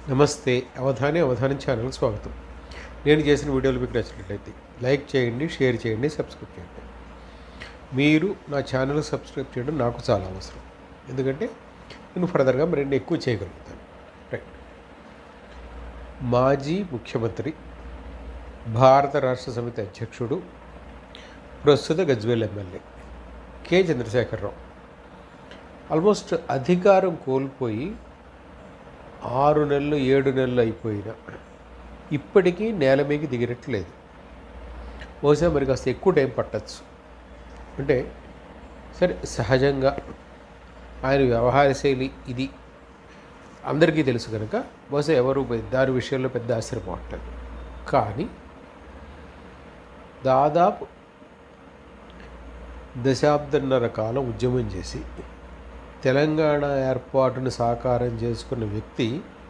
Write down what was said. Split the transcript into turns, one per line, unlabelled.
నమస్తే. అవధాని ఛానల్కి స్వాగతం. నేను చేసిన వీడియోలు మీకు నచ్చినట్లయితే లైక్ చేయండి, షేర్ చేయండి, సబ్స్క్రైబ్ చేయండి. మీరు నా ఛానల్ సబ్స్క్రైబ్ చేయడం నాకు చాలా అవసరం. ఎందుకంటే నేను ఫర్దర్గా మరిన్ని ఎక్కువ చేయగలుగుతాను. రైట్. మాజీ ముఖ్యమంత్రి, భారత రాష్ట్ర సమితి అధ్యక్షుడు, ప్రస్తుత Gajwel MLA K Chandrashekar Rao almost అధికారం కోల్పోయి 6 నెలలు 7 నెలలు అయిపోయినా ఇప్పటికీ నేల మీదకి దిగినట్లేదు. బహుశా మరి కాస్త ఎక్కువ టైం పట్టచ్చు. అంటే సరే, సహజంగా ఆయన వ్యవహార శైలి ఇది అందరికీ తెలుసు కనుక బహుశా ఎవరు దాని విషయంలో పెద్ద ఆశ్చర్యపోవట్లేదు. కానీ దాదాపు దశాబ్దన్నర కాలం ఉద్యమం చేసి తెలంగాణ ఏర్పాటును సాకారం చేసుకున్న వ్యక్తి